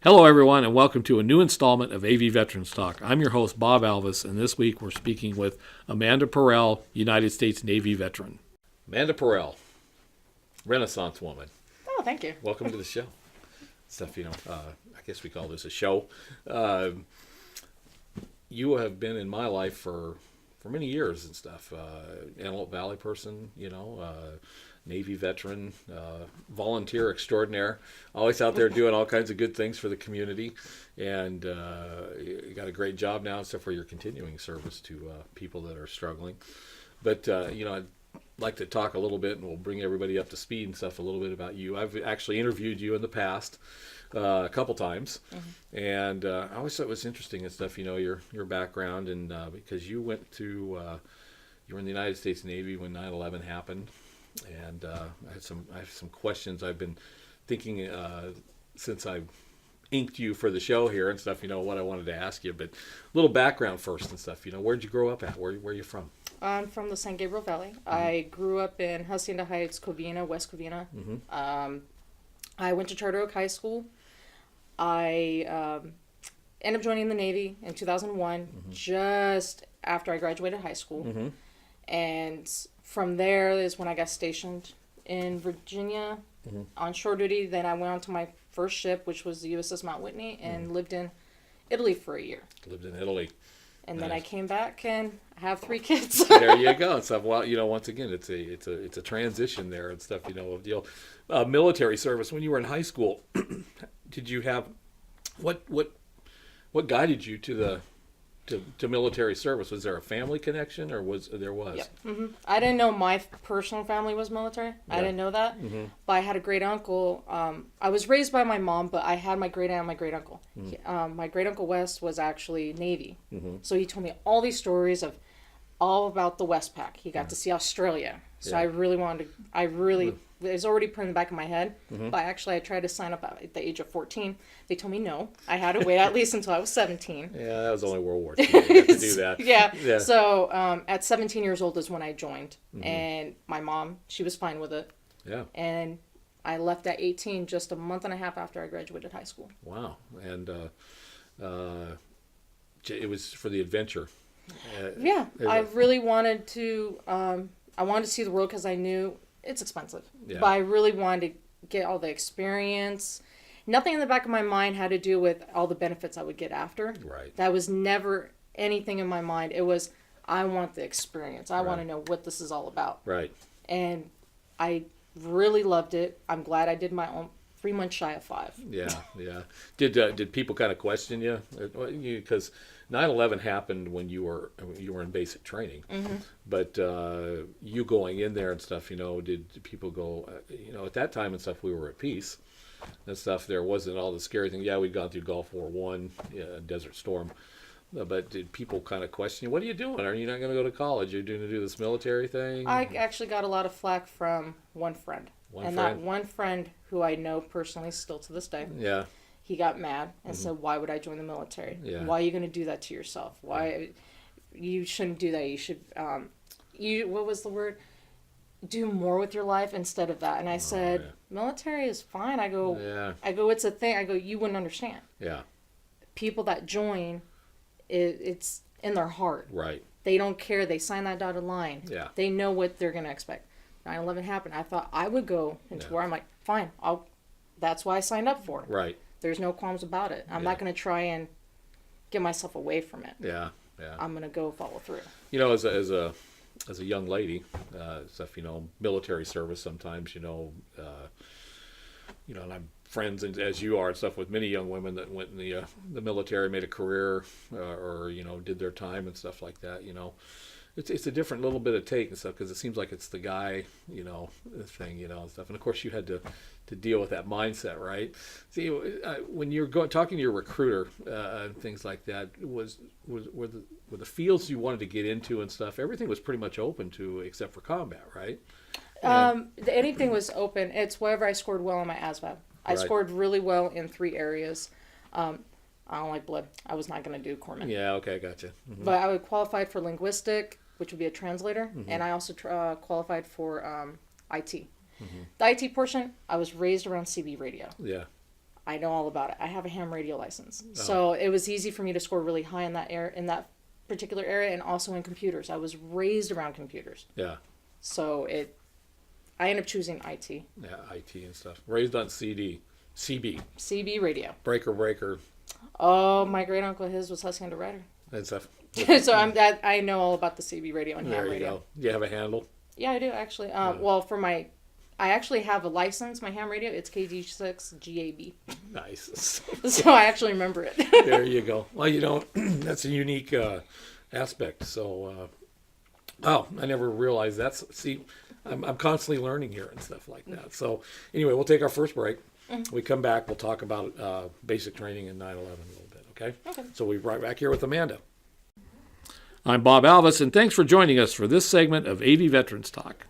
Hello, everyone, and welcome to a new installment of AV Veterans Talk. I'm your host, Bob Alvis, and this week we're speaking with Amanda Parrell, United States Navy veteran. Amanda Parrell, Renaissance woman. Oh, thank you. Welcome to the show. I guess we call this a show. You have been in my life for many years and stuff. Antelope Valley person, Navy veteran, volunteer extraordinaire, always out there doing all kinds of good things for the community, and you got a great job now and stuff where you're continuing service to people that are struggling. But I'd like to talk a little bit, and we'll bring everybody up to speed and stuff a little bit about you. I've actually interviewed you in the past a couple times, and I always thought it was interesting and stuff. Your background, and because you went to you were in the United States Navy when 9/11 happened. And I have some questions I've been thinking since I inked you for the show here and stuff. What I wanted to ask you, but a little background first and stuff. Where'd you grow up at? Where are you from? I'm from the San Gabriel Valley. I grew up in Hacienda Heights, Covina, West Covina. I went to Charter Oak High School. I ended up joining the Navy in 2001, just after I graduated high school, and from there is when I got stationed in Virginia on shore duty. Then I went on to my first ship, which was the USS Mount Whitney, and lived in Italy for a year. Lived in Italy. And Nice. then I came back and I have 3 kids. There you go. And stuff. Well, once again, it's a transition there and stuff. Military service. When you were in high school, did you have what guided you to military service? Was there a family connection, or was there? Yep. I didn't know my personal family was military. I didn't know that. But I had a great uncle. I was raised by my mom, but I had my great aunt and my great uncle. My great uncle West was actually Navy. So he told me all these stories of all about the Westpac. He got to see Australia. So I really wanted to, it was already put in the back of my head, but I tried to sign up at the age of 14. They told me no. I had to wait at least until I was 17. Yeah, that was only World War II. You had to do that. Yeah. So at 17 years old is when I joined, and my mom, she was fine with it. Yeah. And I left at 18, just a month and a half after I graduated high school. Wow. And it was for the adventure. I really wanted to. I wanted to see the world because I knew it's expensive. Yeah. But I really wanted to get all the experience. Nothing in the back of my mind had to do with all the benefits I would get after. Right. That was never anything in my mind. It was, I want the experience. I want to know what this is all about. Right. And I really loved it. I'm glad I did my own 3 months shy of 5. Yeah. Did people kind of question you? Because 9/11 happened when you were in basic training, but you going in there and stuff, did people go, at that time and stuff, we were at peace and stuff. There wasn't all the scary thing. Yeah, we'd gone through Gulf War I, Desert Storm, but did people kind of question you? What are you doing? Are you not going to go to college? You're going to do this military thing? I actually got a lot of flack from one friend. That one friend who I know personally still to this day. Yeah. He got mad and said, "Why would I join the military? Yeah. Why are you going to do that to yourself? Why you shouldn't do that? You should what was the word? Do more with your life instead of that." And I said, "Military is fine." I go, it's a thing. I go, you wouldn't understand. Yeah. People that join, it's in their heart. Right. They don't care. They sign that dotted line. Yeah. They know what they're going to expect. 9/11 happened. I thought I would go into war. I'm like, fine. That's why I signed up for it. Right. There's no qualms about it. I'm not going to try and get myself away from it. Yeah. I'm going to go follow through. As a young lady, stuff, military service sometimes, and I'm friends, and as you are, and stuff, with many young women that went in the military, made a career, or did their time and stuff like that. It's a different little bit of take and stuff, because it seems like it's the guy, thing, and stuff. And of course, you had to deal with that mindset, right? See, when you're talking to your recruiter and things like that, were the fields you wanted to get into and stuff, everything was pretty much open to, except for combat, right? Anything was open. It's wherever I scored well on my ASVAB. I scored really well in 3 areas. I don't like blood. I was not going to do corpsman. Yeah, okay, gotcha. But I would qualified for linguistic, which would be a translator, and I also qualified for IT. The IT portion, I was raised around CB radio. Yeah. I know all about it. I have a ham radio license. So it was easy for me to score really high in that particular area, and also in computers. I was raised around computers. Yeah. So I ended up choosing IT. Yeah, IT and stuff. Raised on CB radio. Breaker. Oh, my great uncle, his was Husky Underwriter. And stuff. So I know all about the CB radio and ham radio. There you go. Do you have a handle? Yeah, I do actually. Well, I actually have a license, my ham radio. It's KG6GAB. Nice. So I actually remember it. There you go. Well, that's a unique aspect. So, I never realized that. See, I'm constantly learning here and stuff like that. So, anyway, we'll take our first break. Mm-hmm. We come back, we'll talk about basic training in 9/11 a little bit, okay? Okay. So we'll be right back here with Amanda. I'm Bob Alvis, and thanks for joining us for this segment of AV Veterans Talk.